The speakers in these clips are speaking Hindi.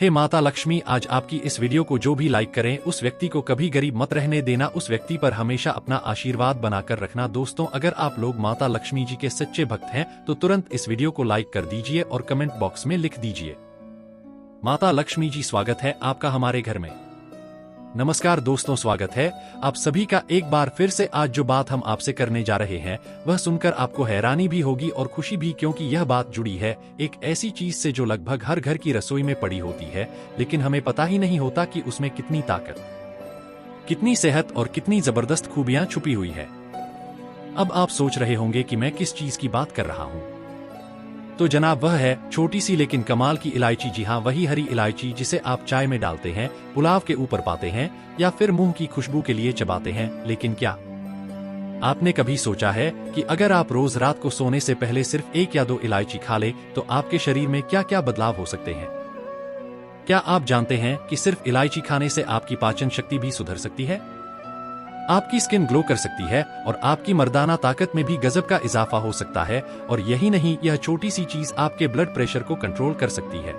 हे माता लक्ष्मी, आज आपकी इस वीडियो को जो भी लाइक करें उस व्यक्ति को कभी गरीब मत रहने देना, उस व्यक्ति पर हमेशा अपना आशीर्वाद बनाकर रखना। दोस्तों, अगर आप लोग माता लक्ष्मी जी के सच्चे भक्त हैं तो तुरंत इस वीडियो को लाइक कर दीजिए और कमेंट बॉक्स में लिख दीजिए, माता लक्ष्मी जी स्वागत है आपका हमारे घर में। नमस्कार दोस्तों, स्वागत है आप सभी का एक बार फिर से। आज जो बात हम आपसे करने जा रहे हैं वह सुनकर आपको हैरानी भी होगी और खुशी भी, क्योंकि यह बात जुड़ी है एक ऐसी चीज से जो लगभग हर घर की रसोई में पड़ी होती है, लेकिन हमें पता ही नहीं होता कि उसमें कितनी ताकत, कितनी सेहत और कितनी जबरदस्त खूबियां छुपी हुई है। अब आप सोच रहे होंगे कि मैं किस चीज की बात कर रहा हूं। तो जनाब, वह है छोटी सी लेकिन कमाल की इलायची। जी हाँ, वही हरी इलायची जिसे आप चाय में डालते हैं, पुलाव के ऊपर पाते हैं या फिर मुंह की खुशबू के लिए चबाते हैं। लेकिन क्या आपने कभी सोचा है कि अगर आप रोज रात को सोने से पहले सिर्फ 1 या 2 इलायची खा ले तो आपके शरीर में क्या क्या बदलाव हो सकते हैं? क्या आप जानते हैं कि सिर्फ इलायची खाने से आपकी पाचन शक्ति भी सुधर सकती है, आपकी स्किन ग्लो कर सकती है और आपकी मर्दाना ताकत में भी गजब का इजाफा हो सकता है। और यही नहीं, यह छोटी सी चीज आपके ब्लड प्रेशर को कंट्रोल कर सकती है,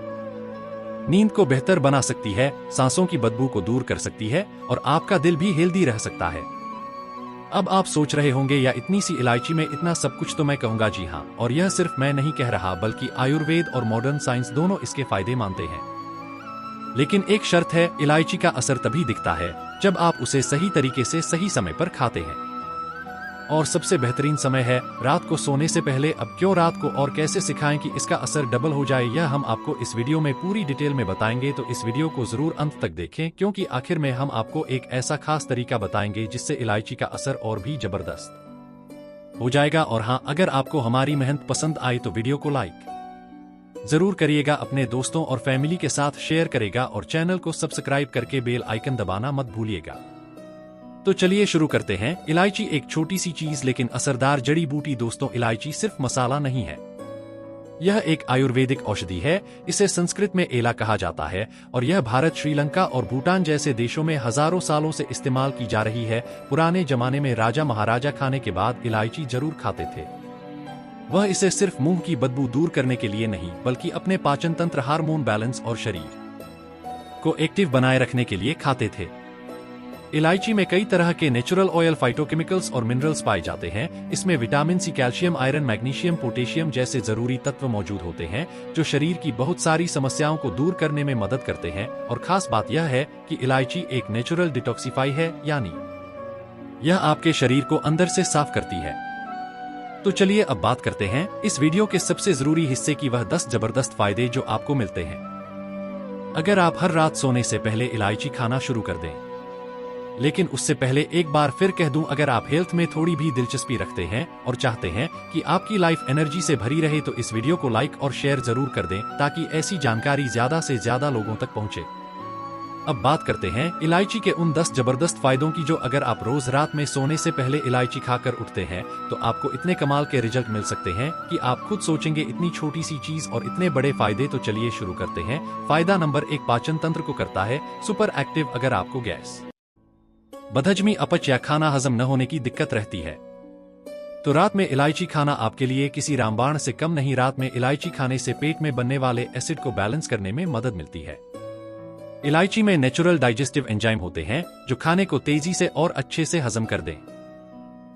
नींद को बेहतर बना सकती है, सांसों की बदबू को दूर कर सकती है और आपका दिल भी हेल्दी रह सकता है। अब आप सोच रहे होंगे, या इतनी सी इलायची में इतना सब कुछ? तो मैं कहूंगा जी हाँ, और यह सिर्फ मैं नहीं कह रहा बल्कि आयुर्वेद और मॉडर्न साइंस दोनों इसके फायदे मानते हैं। लेकिन एक शर्त है, इलायची का असर तभी दिखता है जब आप उसे सही तरीके से सही समय पर खाते हैं। और सबसे बेहतरीन समय है रात को सोने से पहले। अब क्यों रात को और कैसे सिखाएं कि इसका असर डबल हो जाए, यह हम आपको इस वीडियो में पूरी डिटेल में बताएंगे। तो इस वीडियो को जरूर अंत तक देखें, क्योंकि आखिर में हम आपको एक ऐसा खास तरीका बताएंगे जिससे इलायची का असर और भी जबरदस्त हो जाएगा। और हाँ, अगर आपको हमारी मेहनत पसंद आई तो वीडियो को लाइक जरूर करिएगा, अपने दोस्तों और फैमिली के साथ शेयर करेगा और चैनल को सब्सक्राइब करके बेल आइकन दबाना मत भूलिएगा। तो चलिए शुरू करते हैं। इलायची एक छोटी सी चीज लेकिन असरदार जड़ी बूटी। दोस्तों, इलायची सिर्फ मसाला नहीं है, यह एक आयुर्वेदिक औषधि है। इसे संस्कृत में एला कहा जाता है और यह भारत, श्रीलंका और भूटान जैसे देशों में हजारों सालों से इस्तेमाल की जा रही है। पुराने जमाने में राजा महाराजा खाने के बाद इलायची जरूर खाते थे। वह इसे सिर्फ मुंह की बदबू दूर करने के लिए नहीं, बल्कि अपने पाचन तंत्र, हार्मोन बैलेंस और शरीर को एक्टिव बनाए रखने के लिए खाते थे। इलायची में कई तरह के नेचुरल ऑयल, फाइटोकेमिकल्स और मिनरल्स पाए जाते हैं। इसमें vitamin C, calcium, iron, magnesium, potassium जैसे जरूरी तत्व मौजूद होते हैं जो शरीर की बहुत सारी समस्याओं को दूर करने में मदद करते हैं। और खास बात यह है कि इलायची एक नेचुरल डिटॉक्सिफाई है, यानी यह आपके शरीर को अंदर से साफ करती है। तो चलिए अब बात करते हैं इस वीडियो के सबसे जरूरी हिस्से की, वह 10 जबरदस्त फायदे जो आपको मिलते हैं अगर आप हर रात सोने से पहले इलायची खाना शुरू कर दें। लेकिन उससे पहले एक बार फिर कह दूं, अगर आप हेल्थ में थोड़ी भी दिलचस्पी रखते हैं और चाहते हैं कि आपकी लाइफ एनर्जी से भरी रहे तो इस वीडियो को लाइक और शेयर जरूर कर दें, ताकि ऐसी जानकारी ज्यादा से ज्यादा लोगों तक पहुंचे। अब बात करते हैं इलायची के उन 10 जबरदस्त फायदों की, जो अगर आप रोज रात में सोने से पहले इलायची खाकर उठते हैं तो आपको इतने कमाल के रिजल्ट मिल सकते हैं कि आप खुद सोचेंगे, इतनी छोटी सी चीज और इतने बड़े फायदे। तो चलिए शुरू करते हैं। फायदा नंबर 1, पाचन तंत्र को करता है सुपर एक्टिव। अगर आपको गैस, बदहजमी, अपच या खाना हजम न होने की दिक्कत रहती है तो रात में इलायची खाना आपके लिए किसी रामबाण से कम नहीं। रात में इलायची खाने से पेट में बनने वाले एसिड को बैलेंस करने में मदद मिलती है। इलायची में नेचुरल डाइजेस्टिव एंजाइम होते हैं जो खाने को तेजी से और अच्छे से हजम कर दें।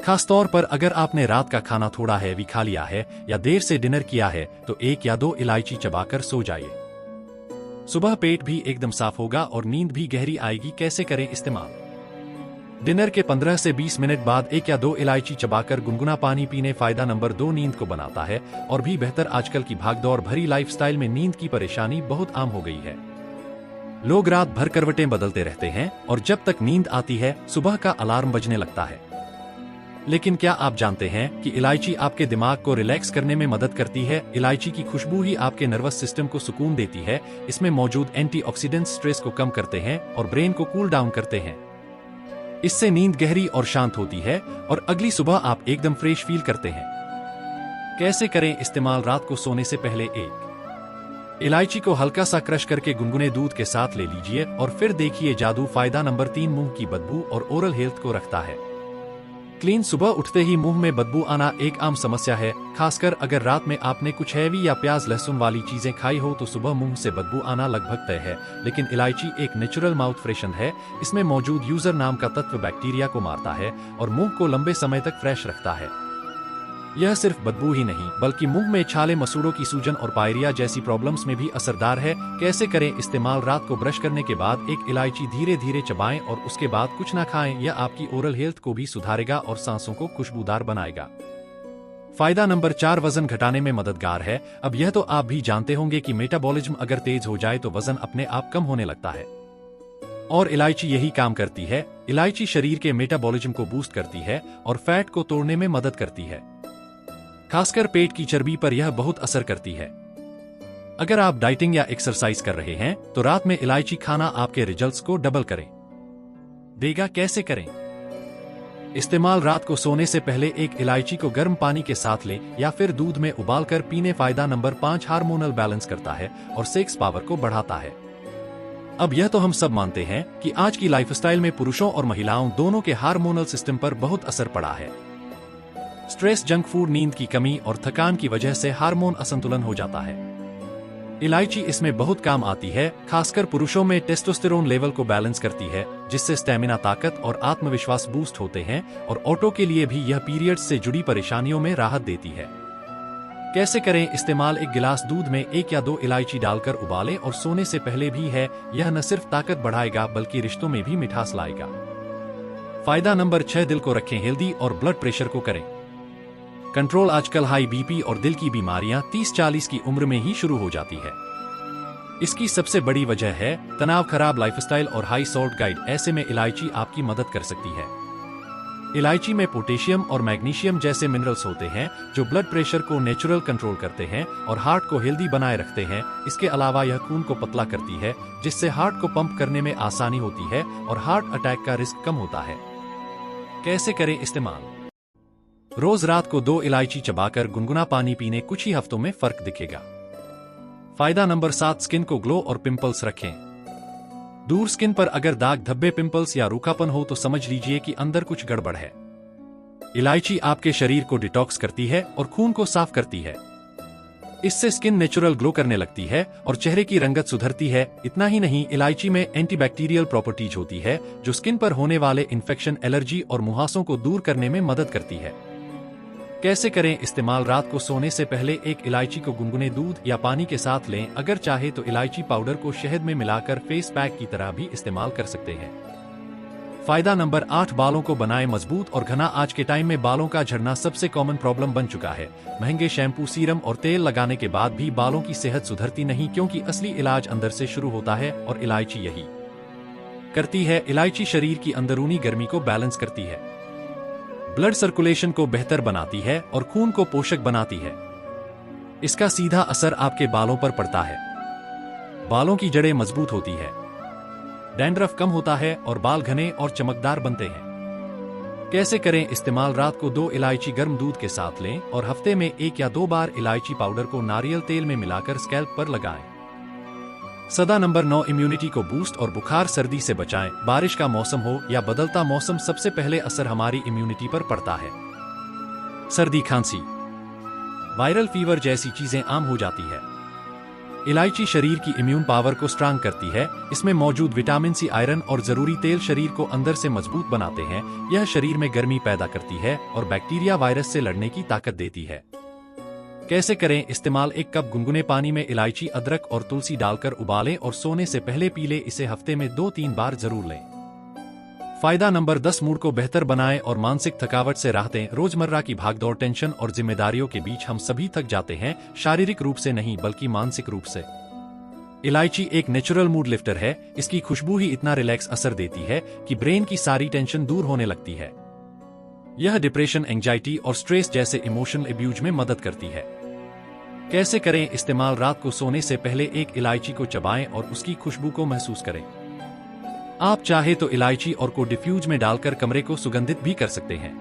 खासतौर पर अगर आपने रात का खाना थोड़ा हैवी खा लिया है या देर से डिनर किया है तो 1 या 2 इलायची चबाकर सो जाइए। सुबह पेट भी एकदम साफ होगा और नींद भी गहरी आएगी। कैसे करें इस्तेमाल? डिनर के 15 से 20 मिनट बाद 1 या 2 इलायची चबाकर गुनगुना पानी पीने। फायदा नंबर 2, नींद को बनाता है और भी बेहतर। आजकल की भागदौड़ भरी लाइफस्टाइल में नींद की परेशानी बहुत आम हो गई है। लोग रात भर करवटें बदलते रहते हैं और जब तक नींद आती है सुबह का अलार्म बजने लगता है। लेकिन क्या आप जानते हैं कि इलायची आपके दिमाग को रिलैक्स करने में मदद करती है? इलायची की खुशबू ही आपके नर्वस सिस्टम को सुकून देती है। इसमें मौजूद एंटीऑक्सीडेंट्स स्ट्रेस को कम करते हैं और ब्रेन को कूल डाउन करते हैं। इससे नींद गहरी और शांत होती है और अगली सुबह आप एकदम फ्रेश फील करते हैं। कैसे करें इस्तेमाल? रात को सोने से पहले 1 इलायची को हल्का सा क्रश करके गुनगुने दूध के साथ ले लीजिए और फिर देखिए जादू। फायदा नंबर 3, मुंह की बदबू और ओरल हेल्थ को रखता है। क्लीन। सुबह उठते ही मुंह में बदबू आना एक आम समस्या है, खासकर अगर रात में आपने कुछ हैवी या प्याज लहसुन वाली चीजें खाई हो तो सुबह मुंह से बदबू आना लगभग तय है। लेकिन इलायची एक नेचुरल माउथ फ्रेशन है। इसमें मौजूद यूजर नाम का तत्व बैक्टीरिया को मारता है और मुंह को लंबे समय तक फ्रेश रखता है। यह सिर्फ बदबू ही नहीं बल्कि मुंह में छाले, मसूड़ों की सूजन और पायरिया जैसी प्रॉब्लम्स में भी असरदार है। कैसे करें इस्तेमाल? रात को ब्रश करने के बाद एक इलायची धीरे धीरे चबाएं और उसके बाद कुछ ना खाएं। यह आपकी ओरल हेल्थ को भी सुधारेगा और सांसों को खुशबूदार बनाएगा। फायदा नंबर 4, वजन घटाने में मददगार है। अब यह तो आप भी जानते होंगे कि मेटाबॉलिज्म अगर तेज हो जाए तो वजन अपने आप कम होने लगता है, और इलायची यही काम करती है। इलायची शरीर के मेटाबॉलिज्म को बूस्ट करती है और फैट को तोड़ने में मदद करती है। खासकर पेट की चर्बी पर यह बहुत असर करती है। अगर आप डाइटिंग या एक्सरसाइज कर रहे हैं तो रात में इलायची खाना आपके रिजल्ट्स को डबल करें देगा। कैसे करें इस्तेमाल? रात को सोने से पहले एक इलायची को गर्म पानी के साथ लें या फिर दूध में उबालकर पीने। फायदा नंबर 5, हार्मोनल बैलेंस करता है और सेक्स पावर को बढ़ाता है। अब यह तो हम सब मानते हैं कि आज की लाइफस्टाइल में पुरुषों और महिलाओं दोनों के हार्मोनल सिस्टम पर बहुत असर पड़ा है। स्ट्रेस, जंक फूड, नींद की कमी और थकान की वजह से हार्मोन असंतुलन हो जाता है। इलायची इसमें बहुत काम आती है। खासकर पुरुषों में टेस्टोस्टेरोन लेवल को बैलेंस करती है, जिससे स्टेमिना, ताकत और आत्मविश्वास बूस्ट होते हैं। और औरतों के लिए भी यह पीरियड्स से जुड़ी परेशानियों में राहत देती है। कैसे करें इस्तेमाल? एक गिलास दूध में 1 या 2 इलायची डालकर उबालें और सोने से पहले भी है। यह न सिर्फ ताकत बढ़ाएगा बल्कि रिश्तों में भी मिठास लाएगा। फायदा नंबर 6, दिल को रखें हेल्दी और ब्लड प्रेशर को करें कंट्रोल। आजकल हाई बीपी और दिल की बीमारियां 30-40 की उम्र में ही शुरू हो जाती है। इसकी सबसे बड़ी वजह है तनाव, खराब लाइफस्टाइल और हाई सॉल्ट डाइट। ऐसे में इलायची आपकी मदद कर सकती है। इलायची में पोटेशियम और मैग्नीशियम जैसे मिनरल्स होते हैं जो ब्लड प्रेशर को नेचुरल कंट्रोल करते हैं और हार्ट को हेल्दी बनाए रखते हैं। इसके अलावा यह खून को पतला करती है, जिससे हार्ट को पंप करने में आसानी होती है और हार्ट अटैक का रिस्क कम होता है। कैसे करें इस्तेमाल? रोज रात को 2 इलायची चबाकर गुनगुना पानी पीने। कुछ ही हफ्तों में फर्क दिखेगा। फायदा नंबर 7, स्किन को ग्लो और पिंपल्स रखें दूर। स्किन पर अगर दाग, धब्बे, पिंपल्स या रूखापन हो तो समझ लीजिए कि अंदर कुछ गड़बड़ है। इलायची आपके शरीर को डिटॉक्स करती है और खून को साफ करती है। इससे स्किन नेचुरल ग्लो करने लगती है और चेहरे की रंगत सुधरती है। इतना ही नहीं, इलायची में एंटीबैक्टीरियल प्रॉपर्टीज होती है जो स्किन पर होने वाले इन्फेक्शन, एलर्जी और मुहासों को दूर करने में मदद करती है। कैसे करें इस्तेमाल? रात को सोने से पहले एक इलायची को गुनगुने दूध या पानी के साथ लें। अगर चाहे तो इलायची पाउडर को शहद में मिलाकर फेस पैक की तरह भी इस्तेमाल कर सकते हैं। फायदा नंबर 8, बालों को बनाएं मजबूत और घना। आज के टाइम में बालों का झड़ना सबसे कॉमन प्रॉब्लम बन चुका है। महंगे शैम्पू, सीरम और तेल लगाने के बाद भी बालों की सेहत सुधरती नहीं, क्योंकि असली इलाज अंदर से शुरू होता है और इलायची यही करती है। इलायची शरीर की अंदरूनी गर्मी को बैलेंस करती है, ब्लड सर्कुलेशन को बेहतर बनाती है और खून को पोषक बनाती है। इसका सीधा असर आपके बालों पर पड़ता है। बालों की जड़ें मजबूत होती है, डैंड्रफ कम होता है और बाल घने और चमकदार बनते हैं। कैसे करें इस्तेमाल? रात को 2 इलायची गर्म दूध के साथ लें और हफ्ते में 1 या 2 बार इलायची पाउडर को नारियल तेल में मिलाकर स्कैल्प पर लगाएं। सदा नंबर 9, इम्यूनिटी को बूस्ट और बुखार, सर्दी से बचाएं। बारिश का मौसम हो या बदलता मौसम, सबसे पहले असर हमारी इम्यूनिटी पर पड़ता है। सर्दी, खांसी, वायरल फीवर जैसी चीजें आम हो जाती है। इलायची शरीर की इम्यून पावर को स्ट्रांग करती है। इसमें मौजूद विटामिन सी, आयरन और जरूरी तेल शरीर को अंदर से मजबूत बनाते हैं। यह शरीर में गर्मी पैदा करती है और बैक्टीरिया, वायरस से लड़ने की ताकत देती है। कैसे करें इस्तेमाल? 1 कप गुनगुने पानी में इलायची, अदरक और तुलसी डालकर उबालें और सोने से पहले पी लें। इसे हफ्ते में 2-3 बार जरूर लें। फायदा नंबर 10, मूड को बेहतर बनाएं और मानसिक थकावट से राहतें। रोजमर्रा की भागदौड़, टेंशन और जिम्मेदारियों के बीच हम सभी थक जाते हैं, शारीरिक रूप से नहीं बल्कि मानसिक रूप से। इलायची एक नेचुरल मूड लिफ्टर है। इसकी खुशबू ही इतना रिलैक्स असर देती है कि ब्रेन की सारी टेंशन दूर होने लगती है। यह डिप्रेशन, एंजाइटी और स्ट्रेस जैसे इमोशनल अब्यूज में मदद करती है। कैसे करें इस्तेमाल? रात को सोने से पहले 1 इलायची को चबाएं और उसकी खुशबू को महसूस करें। आप चाहे तो इलायची और को डिफ्यूज में डालकर कमरे को सुगंधित भी कर सकते हैं।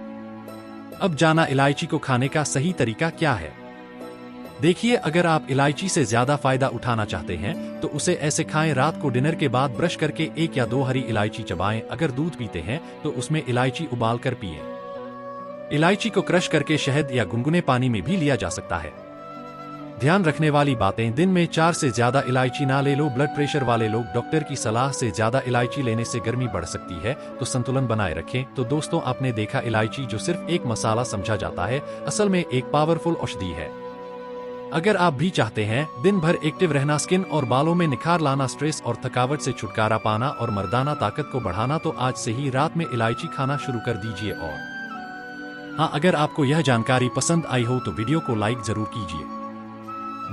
अब जाना इलायची को खाने का सही तरीका क्या है। देखिए, अगर आप इलायची से ज्यादा फायदा उठाना चाहते हैं तो उसे ऐसे खाएं। रात को डिनर के बाद ब्रश करके 1 या 2 हरी इलायची चबाएं। अगर दूध पीते हैं तो उसमें इलायची उबाल कर पिएं। इलायची को क्रश करके शहद या गुनगुने पानी में भी लिया जा सकता है। ध्यान रखने वाली बातें, दिन में 4 से ज्यादा इलायची ना ले लो। ब्लड प्रेशर वाले लोग, डॉक्टर की सलाह से ज्यादा इलायची लेने से गर्मी बढ़ सकती है, तो संतुलन बनाए रखें। तो दोस्तों, आपने देखा, इलायची जो सिर्फ एक मसाला समझा जाता है, असल में एक पावरफुल औषधि है। अगर आप भी चाहते हैं दिन भर एक्टिव रहना, स्किन और बालों में निखार लाना, स्ट्रेस और थकावट से छुटकारा पाना और मर्दाना ताकत को बढ़ाना, तो आज से ही रात में इलायची खाना शुरू कर दीजिए। और हाँ, अगर आपको यह जानकारी पसंद आई हो तो वीडियो को लाइक जरूर कीजिए।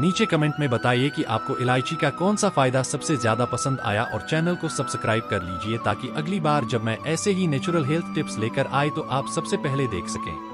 नीचे कमेंट में बताइए कि आपको इलायची का कौन सा फायदा सबसे ज्यादा पसंद आया, और चैनल को सब्सक्राइब कर लीजिए ताकि अगली बार जब मैं ऐसे ही नेचुरल हेल्थ टिप्स लेकर आए तो आप सबसे पहले देख सकें।